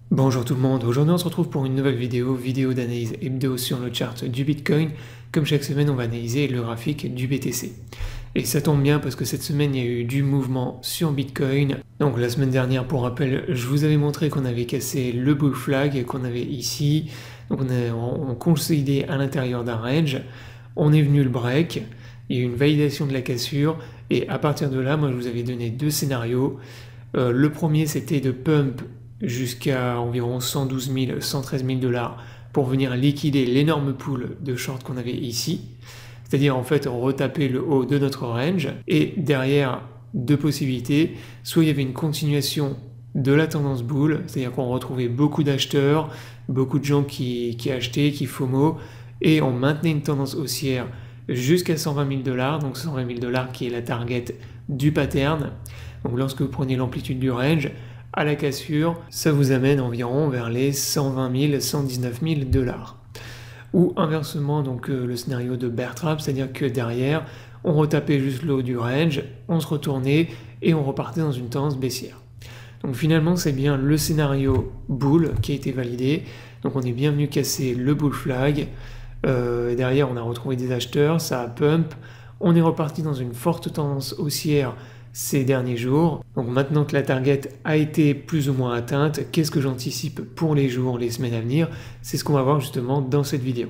Bonjour tout le monde, aujourd'hui on se retrouve pour une nouvelle vidéo d'analyse hebdo sur le chart du Bitcoin. Comme chaque semaine on va analyser le graphique du BTC. Et ça tombe bien parce que cette semaine il y a eu du mouvement sur Bitcoin. Donc la semaine dernière, pour rappel, je vous avais montré qu'on avait cassé le bull flag qu'on avait ici. Donc on consolidait à l'intérieur d'un range, on est venu le break, il y a eu une validation de la cassure et à partir de là, moi je vous avais donné deux scénarios. Le premier c'était de pump jusqu'à environ 112 000, 113 000 dollars pour venir liquider l'énorme pool de short qu'on avait ici. C'est-à-dire en fait retaper le haut de notre range et derrière deux possibilités, soit il y avait une continuation de la tendance bull, c'est-à-dire qu'on retrouvait beaucoup d'acheteurs, beaucoup de gens qui achetaient, qui FOMO et on maintenait une tendance haussière jusqu'à 120 000 dollars, donc 120 000 dollars qui est la target du pattern. Donc lorsque vous prenez l'amplitude du range, à la cassure, ça vous amène environ vers les 120 000, 119 000 dollars. Ou inversement, donc le scénario de bear trap, c'est-à-dire que derrière, on retapait juste le haut du range, on se retournait et on repartait dans une tendance baissière. Donc finalement, c'est bien le scénario bull qui a été validé. Donc on est bien venu casser le bull flag. Derrière, on a retrouvé des acheteurs, ça a pump. On est reparti dans une forte tendance haussière ces derniers jours. Donc maintenant que la target a été plus ou moins atteinte, qu'est-ce que j'anticipe pour les jours, les semaines à venir? C'est ce qu'on va voir justement dans cette vidéo.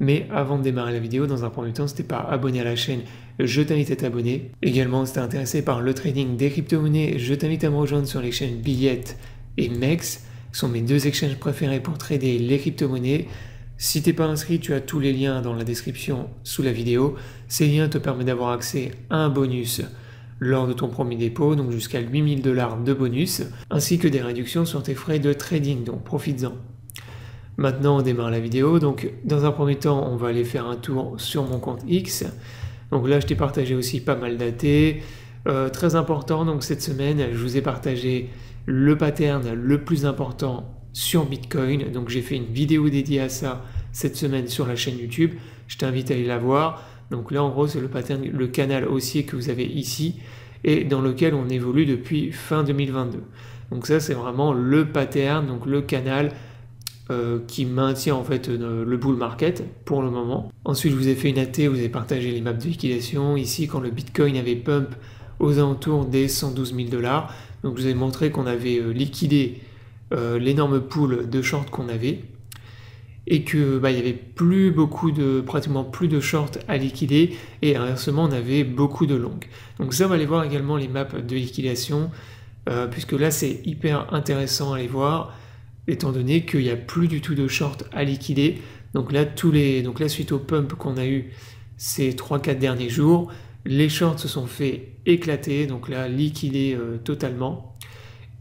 Mais avant de démarrer la vidéo, dans un premier temps, si t'es pas abonné à la chaîne, je t'invite à t'abonner. Également, si t'es intéressé par le trading des crypto-monnaies, je t'invite à me rejoindre sur les chaînes Billette et MEX, qui sont mes deux exchanges préférés pour trader les crypto-monnaies. Si t'es pas inscrit, tu as tous les liens dans la description sous la vidéo. Ces liens te permettent d'avoir accès à un bonus lors de ton premier dépôt, donc jusqu'à 8 000 dollars de bonus, ainsi que des réductions sur tes frais de trading, donc profites-en. Maintenant, on démarre la vidéo. Donc, dans un premier temps, on va aller faire un tour sur mon compte X. Donc là, je t'ai partagé aussi pas mal d'AT. Très important, donc cette semaine, je vous ai partagé le pattern le plus important sur Bitcoin. Donc, j'ai fait une vidéo dédiée à ça cette semaine sur la chaîne YouTube. Je t'invite à aller la voir. Donc là, en gros, c'est le pattern, le canal haussier que vous avez ici et dans lequel on évolue depuis fin 2022. Donc ça, c'est vraiment le pattern, donc le canal qui maintient en fait le bull market pour le moment. Ensuite, je vous ai fait une AT, vous avez partagé les maps de liquidation. Ici, quand le Bitcoin avait pump aux alentours des 112 000 dollars, donc je vous ai montré qu'on avait liquidé l'énorme pool de short qu'on avait et que il y avait pratiquement plus de short à liquider et inversement on avait beaucoup de longs. Donc ça, on va aller voir également les maps de liquidation puisque là c'est hyper intéressant à les voir étant donné qu'il n'y a plus du tout de short à liquider. Donc là suite au pump qu'on a eu ces 3-4 derniers jours, les shorts se sont fait éclater, donc là liquidés totalement.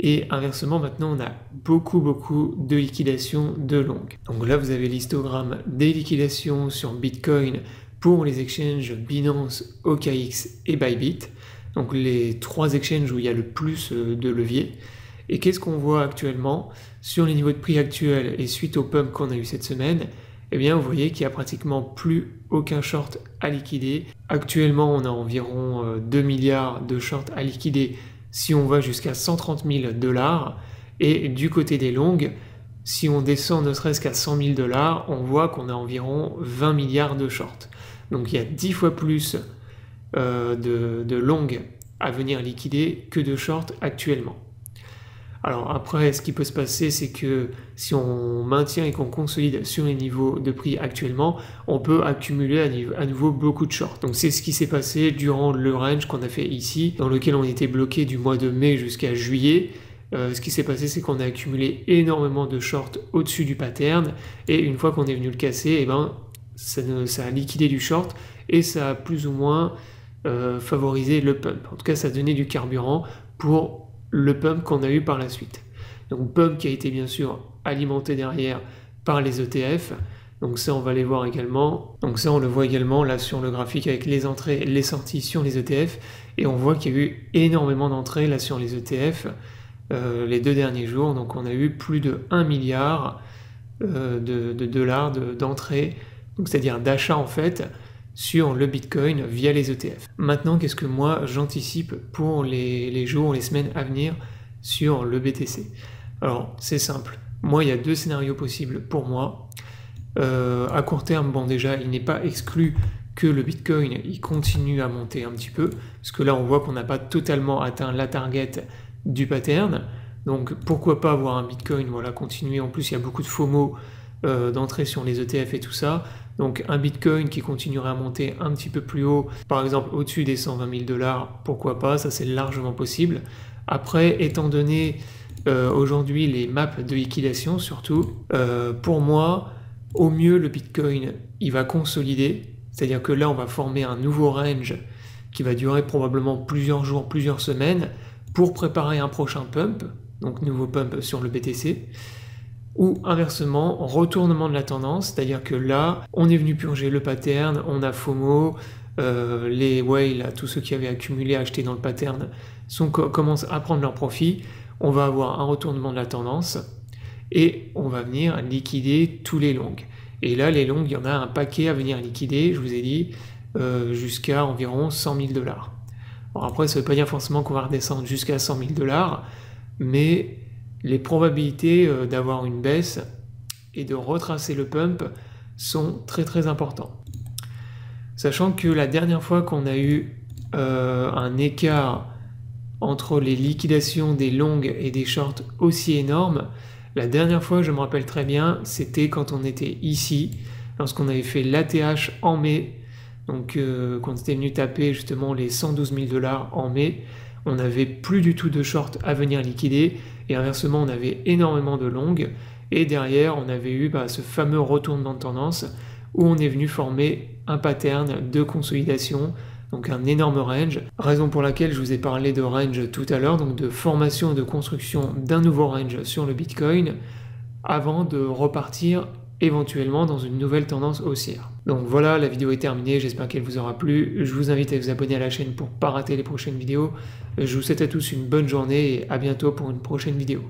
Et inversement, maintenant, on a beaucoup de liquidations de longues. Donc là, vous avez l'histogramme des liquidations sur Bitcoin pour les exchanges Binance, OKX et Bybit. Donc les trois exchanges où il y a le plus de levier. Et qu'est-ce qu'on voit actuellement sur les niveaux de prix actuels et suite au pump qu'on a eu cette semaine? Eh bien, vous voyez qu'il n'y a pratiquement plus aucun short à liquider. Actuellement, on a environ 2 milliards de shorts à liquider si on va jusqu'à 130 000 dollars. Et du côté des longues, si on descend ne serait-ce qu'à 100 000 dollars, on voit qu'on a environ 20 milliards de shorts. Donc il y a 10 fois plus de longues à venir liquider que de shorts actuellement. Alors après, ce qui peut se passer, c'est que si on maintient et qu'on consolide sur les niveaux de prix actuellement, on peut accumuler à nouveau beaucoup de shorts. Donc c'est ce qui s'est passé durant le range qu'on a fait ici, dans lequel on était bloqué du mois de mai jusqu'à juillet. Ce qui s'est passé, c'est qu'on a accumulé énormément de shorts au-dessus du pattern, et une fois qu'on est venu le casser, eh ben, ça a liquidé du short, et ça a plus ou moins favorisé le pump. En tout cas, ça a donné du carburant pour le pump qu'on a eu par la suite. Donc pump qui a été bien sûr alimenté derrière par les ETF. Donc ça, on va les voir également. Donc ça, on le voit également là sur le graphique avec les entrées et les sorties sur les ETF. Et on voit qu'il y a eu énormément d'entrées là sur les ETF les 2 derniers jours. Donc on a eu plus de 1 milliard de dollars d'entrées, donc c'est-à-dire d'achat en fait, sur le Bitcoin via les ETF. Maintenant, qu'est-ce que moi j'anticipe pour les jours, les semaines à venir sur le BTC? Alors, c'est simple. Moi, il y a deux scénarios possibles pour moi. À court terme, bon déjà, il n'est pas exclu que le Bitcoin il continue à monter un petit peu, parce que là on voit qu'on n'a pas totalement atteint la target du pattern, donc pourquoi pas avoir un Bitcoin voilà, continuer, en plus il y a beaucoup de FOMO d'entrée sur les ETF et tout ça, donc un Bitcoin qui continuerait à monter un petit peu plus haut, par exemple au-dessus des 120 000 $, pourquoi pas, ça c'est largement possible. Après, étant donné aujourd'hui les maps de liquidation surtout, pour moi, au mieux le Bitcoin il va consolider, c'est-à-dire que là on va former un nouveau range qui va durer probablement plusieurs jours, plusieurs semaines pour préparer un prochain pump, donc nouveau pump sur le BTC, ou inversement, retournement de la tendance, c'est-à-dire que là on est venu purger le pattern, on a FOMO, les whales, tous ceux qui avaient accumulé, acheté dans le pattern, commencent à prendre leur profit, on va avoir un retournement de la tendance, et on va venir liquider tous les longs. Et là, les longs, il y en a un paquet à venir liquider, je vous ai dit, jusqu'à environ 100 000 $. Alors après, ça ne veut pas dire forcément qu'on va redescendre jusqu'à 100 000 $, mais les probabilités d'avoir une baisse et de retracer le pump sont très très importants. Sachant que la dernière fois qu'on a eu un écart entre les liquidations des longs et des shorts aussi énorme, la dernière fois, je me rappelle très bien, c'était quand on était ici, lorsqu'on avait fait l'ATH en mai, donc quand on était venu taper justement les 112 000 $ en mai, on n'avait plus du tout de short à venir liquider, et inversement on avait énormément de longs, et derrière on avait eu ce fameux retournement de tendance, où on est venu former un pattern de consolidation, donc un énorme range, raison pour laquelle je vous ai parlé de range tout à l'heure, donc de formation et de construction d'un nouveau range sur le Bitcoin, avant de repartir éventuellement dans une nouvelle tendance haussière. Donc voilà, la vidéo est terminée, j'espère qu'elle vous aura plu, je vous invite à vous abonner à la chaîne pour ne pas rater les prochaines vidéos, je vous souhaite à tous une bonne journée et à bientôt pour une prochaine vidéo.